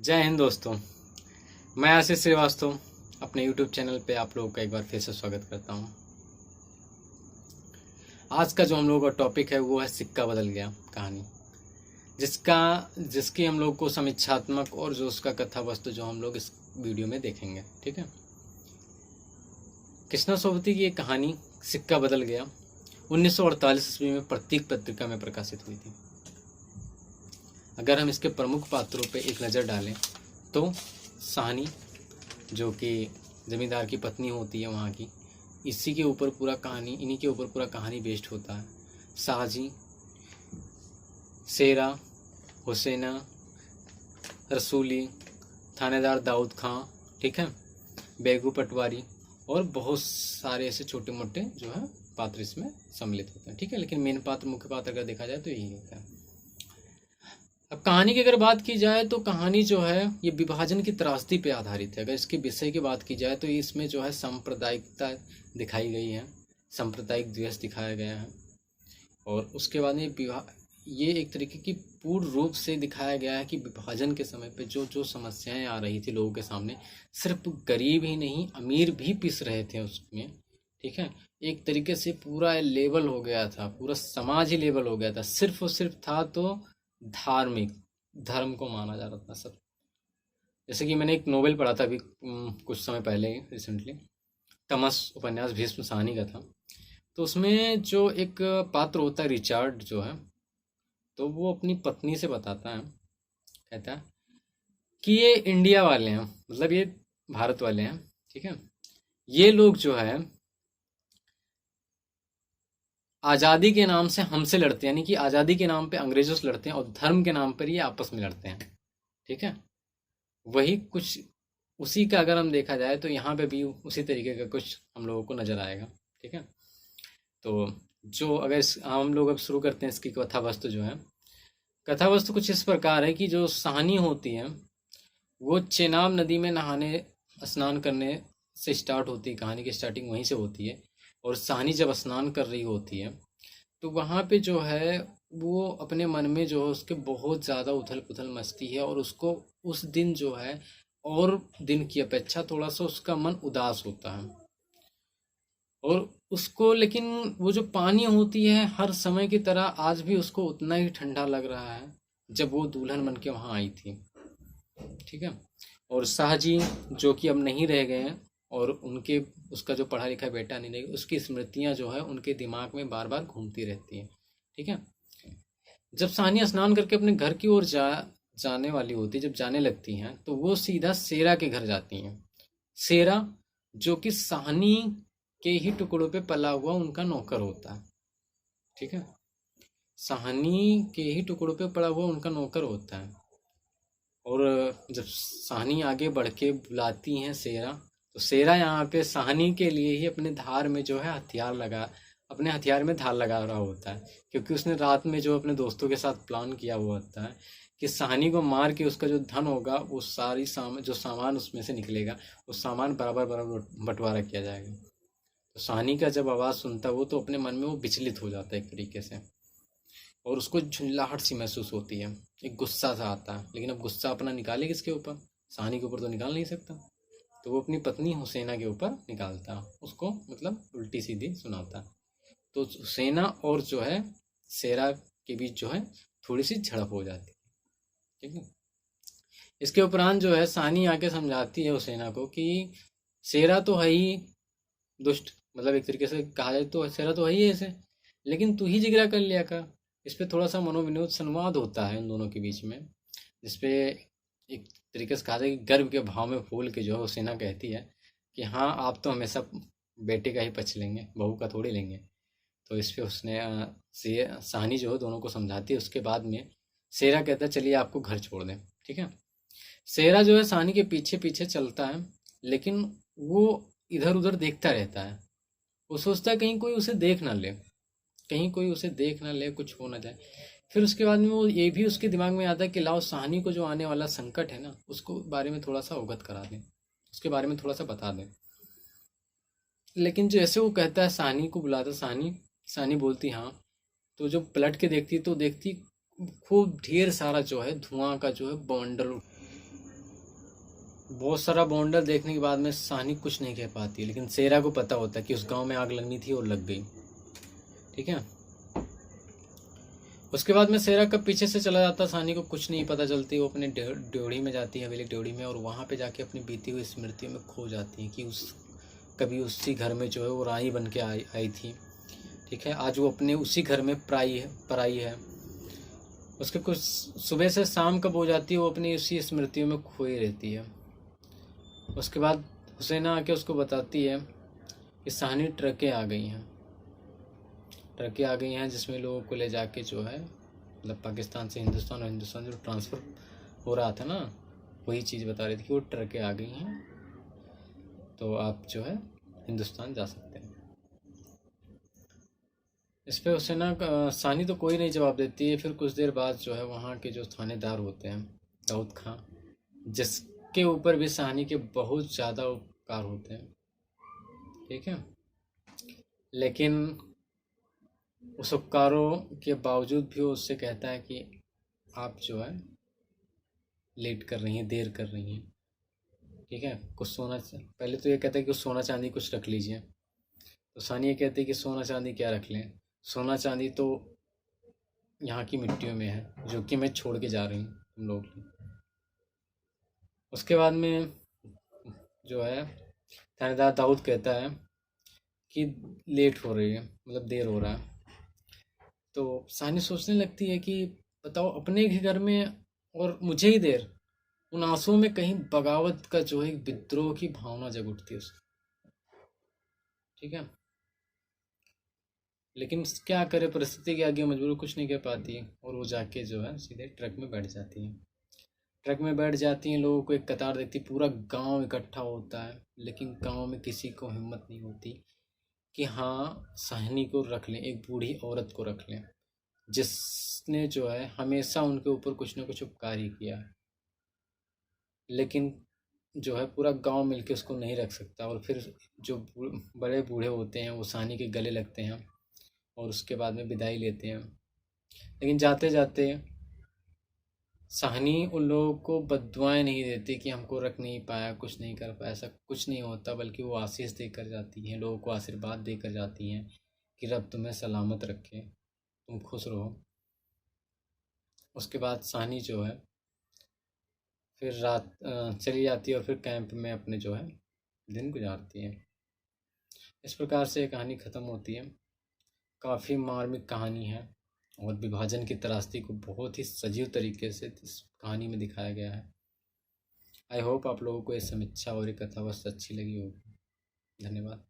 जय हिंद दोस्तों। मैं आशीष श्रीवास्तव अपने YouTube चैनल पे आप लोगों का एक बार फिर से स्वागत करता हूँ। आज का जो हम लोगों का टॉपिक है वो है सिक्का बदल गया कहानी, जिसकी हम लोग को समीक्षात्मक और जो उसका कथा वस्तु जो हम लोग इस वीडियो में देखेंगे। ठीक है। कृष्णा सोबती की एक कहानी सिक्का बदल गया 1948 ईस्वी में प्रतीक पत्रिका में प्रकाशित हुई थी। अगर हम इसके प्रमुख पात्रों पे एक नज़र डालें तो साहनी, जो कि ज़मींदार की पत्नी होती है वहाँ की, इन्हीं के ऊपर पूरा कहानी बेस्ड होता है। शाहजी, शेरा, हुसैना, रसूली, थानेदार दाऊद खां, ठीक है, बेगू पटवारी और बहुत सारे ऐसे छोटे मोटे जो है पात्र इसमें सम्मिलित होते हैं। ठीक है, लेकिन मेन पात्र, मुख्य पात्र अगर देखा जाए तो यही होता है। अब कहानी की अगर बात की जाए तो कहानी जो है ये विभाजन की त्रासदी पे आधारित है। अगर इसके विषय की बात की जाए तो इसमें जो है सांप्रदायिकता दिखाई गई है, सांप्रदायिक द्वेष दिखाया गया है। और उसके बाद में ये एक तरीके की पूर्ण रूप से दिखाया गया है कि विभाजन के समय पे जो जो समस्याएं आ रही थी लोगों के सामने, सिर्फ गरीब ही नहीं अमीर भी पिस रहे थे उसमें। ठीक है, एक तरीके से पूरा लेवल हो गया था, पूरा समाज ही लेवल हो गया था। सिर्फ और सिर्फ था तो धार्मिक, धर्म को माना जा रहा था सब। जैसे कि मैंने एक नोवेल पढ़ा था अभी कुछ समय पहले रिसेंटली, तमस उपन्यास भीष्म साहनी का था। तो उसमें जो एक पात्र होता है रिचार्ड जो है, तो वो अपनी पत्नी से बताता है, कहता है कि ये इंडिया वाले हैं, मतलब ये भारत वाले हैं, ठीक है, ये लोग जो है आज़ादी के नाम से हमसे लड़ते हैं, यानी कि आज़ादी के नाम पे अंग्रेजों से लड़ते हैं और धर्म के नाम पर ये आपस में लड़ते हैं। ठीक है, वही कुछ उसी का अगर हम देखा जाए तो यहाँ पे भी उसी तरीके का कुछ हम लोगों को नज़र आएगा। ठीक है, तो जो अगर हम लोग अब शुरू करते हैं इसकी कथा वस्तु जो है, कथा वस्तु कुछ इस प्रकार है कि जो साहनी होती है वो चेनाब नदी में नहाने स्नान करने से स्टार्ट होती है। कहानी की स्टार्टिंग वहीं से होती है। और साहनी जब स्नान कर रही होती है तो वहाँ पे जो है वो अपने मन में जो है उसके बहुत ज़्यादा उथल पुथल मचती है और उसको उस दिन जो है और दिन की अपेक्षा थोड़ा सा उसका मन उदास होता है। और उसको, लेकिन वो जो पानी होती है हर समय की तरह आज भी उसको उतना ही ठंडा लग रहा है जब वो दुल्हन बन के वहाँ आई थी। ठीक है, और शाहजी जो कि अब नहीं रह गए हैं और उनके उसका जो पढ़ा लिखा बेटा नहीं रहे, उसकी स्मृतियां जो है उनके दिमाग में बार बार घूमती रहती हैं। ठीक है, जब सानिया स्नान करके अपने घर की ओर जाने वाली होती, जब जाने लगती हैं तो वो सीधा शेरा के घर जाती हैं। शेरा जो कि साहनी के ही टुकड़ों पे पला हुआ उनका नौकर होता है। ठीक है, साहनी के ही टुकड़ों पे पड़ा हुआ उनका नौकर होता है। और जब साहनी आगे बढ़ के बुलाती हैं शेरा, तो शेरा यहाँ पे साहनी के लिए ही अपने हथियार में धार लगा रहा होता है, क्योंकि उसने रात में जो अपने दोस्तों के साथ प्लान किया हुआ होता है कि साहनी को मार के उसका जो धन होगा वो जो सामान उसमें से निकलेगा वो सामान बराबर बराबर बंटवारा किया जाएगा। तो साहनी का जब आवाज़ सुनता है वो तो अपने मन में वो विचलित हो जाता है एक तरीके से, और उसको झुंझलाहट सी महसूस होती है, एक गुस्सा सा आता है। लेकिन अब गुस्सा अपना निकाले किसके ऊपर? साहनी के ऊपर तो निकाल नहीं सकता, तो वो अपनी पत्नी हुसैना के ऊपर निकालता, उसको मतलब उल्टी सीधी सुनाता। तो हुसैना और जो है शेरा के बीच जो है थोड़ी सी झड़प हो जाती है। ठीक है, इसके उपरांत जो है साहनी आके समझाती है हुसैना को कि शेरा तो है ही दुष्ट, मतलब एक तरीके से कहा जाए तो शेरा तो है ही ऐसे, लेकिन तू ही जिगरा कर लिया कर। इस पे थोड़ा सा मनोविनोद संवाद होता है उन दोनों के बीच में, जिसपे एक तरीके से कहा जाए कि गर्व के भाव में फूल के जो है हुसैना कहती है कि हाँ आप तो हमेशा बेटे का ही पक्ष लेंगे, बहू का थोड़ी लेंगे। तो इस पे उसने साहनी जो है दोनों को समझाती है। उसके बाद में शेरा कहता है चलिए आपको घर छोड़ दें। ठीक है, शेरा जो है साहनी के पीछे पीछे चलता है, लेकिन वो इधर उधर देखता रहता है। वो सोचता है कहीं कोई उसे देख ना ले, कुछ हो ना जाए। फिर उसके बाद में वो ये भी उसके दिमाग में आता है कि लाओ साहनी को जो आने वाला संकट है ना उसको बारे में थोड़ा सा अवगत करा दें, उसके बारे में थोड़ा सा बता दें। लेकिन जैसे वो कहता है साहनी को बुलाता, साहनी बोलती हाँ, तो जो पलट के देखती तो देखती खूब ढेर सारा जो है धुआं का जो है बंडल बहुत सारा बॉन्डर देखने के बाद में साहनी कुछ नहीं कह पाती है, लेकिन शेरा को पता होता है कि उस गांव में आग लगनी थी और लग गई। ठीक है। उसके बाद में शेरा कब पीछे से चला जाता, साहनी को कुछ नहीं पता चलती। वो अपने ड्योढ़ी में जाती है, हवेली ड्योढ़ी में, और वहाँ पे जाके अपनी बीती हुई स्मृतियों में खो जाती है कि कभी उसी घर में जो है वो रानी बन के आई थी। ठीक है। आज वो अपने उसी घर में पराई है। उसके कुछ सुबह से शाम कब हो जाती है, वो अपनी उसी स्मृतियों में खोई रहती है। उसके बाद हुसैना आके उसको बताती है कि साहनी ट्रकें आ गई हैं जिसमें लोगों को ले जाके जो है, मतलब पाकिस्तान से हिंदुस्तान और हिंदुस्तान जो ट्रांसफ़र हो रहा था ना, वही चीज़ बता रही थी कि वो ट्रकें आ गई हैं, तो आप जो है हिंदुस्तान जा सकते हैं। इस पर हुसैना साहनी तो कोई नहीं जवाब देती है। फिर कुछ देर बाद जो है वहाँ के जो थानेदार होते हैं, दाऊद खां, जिसके ऊपर भी साहनी के बहुत ज़्यादा उपकार होते हैं। ठीक है। लेकिन उस उपकारों के बावजूद भी वो उससे कहता है कि आप जो है लेट कर रही हैं, देर कर रही हैं। ठीक है। कुछ सोना, पहले तो ये कहता है कि सोना चांदी कुछ रख लीजिए, तो सानी ये कहती है कि सोना चांदी क्या रख लें, सोना चांदी तो यहाँ की मिट्टियों में है जो कि मैं छोड़ के जा रही हूँ तुम लोग। उसके बाद में जो है थानेदार दाऊद कहता है कि लेट हो रही है, मतलब देर हो रहा है। तो सानी सोचने लगती है कि बताओ, अपने ही घर में और मुझे ही देर। उन आंसुओं में कहीं बगावत का जो है एक विद्रोह की भावना जग उठती है उसकी। ठीक है। लेकिन क्या करे, परिस्थिति के आगे मजबूर कुछ नहीं कर पाती, और वो जाके जो है सीधे ट्रक में बैठ जाती हैं। ट्रक में बैठ जाती हैं, लोगों को एक कतार देखती, पूरा गांव इकट्ठा होता है, लेकिन गांव में किसी को हिम्मत नहीं होती कि हाँ साहनी को रख लें, एक बूढ़ी औरत को रख लें जिसने जो है हमेशा उनके ऊपर कुछ ना कुछ उपकार ही किया है। लेकिन जो है पूरा गांव मिलके उसको नहीं रख सकता। और फिर जो बड़े बूढ़े होते हैं वो साहनी के गले लगते हैं और उसके बाद में विदाई लेते हैं। लेकिन जाते जाते साहनी उन लोगों को बद्दुआएं नहीं देती कि हमको रख नहीं पाया, कुछ नहीं कर पाया, ऐसा कुछ नहीं होता, बल्कि वो आशीष देकर जाती हैं, लोगों को आशीर्वाद देकर जाती हैं कि रब तुम्हें सलामत रखे, तुम खुश रहो। उसके बाद साहनी जो है फिर रात चली जाती है और फिर कैंप में अपने जो है दिन गुजारती है। इस प्रकार से ये कहानी ख़त्म होती है। काफ़ी मार्मिक कहानी है और विभाजन की त्रासदी को बहुत ही सजीव तरीके से इस कहानी में दिखाया गया है। आई होप आप लोगों को ये समीक्षा और ये कथा बस अच्छी लगी होगी। धन्यवाद।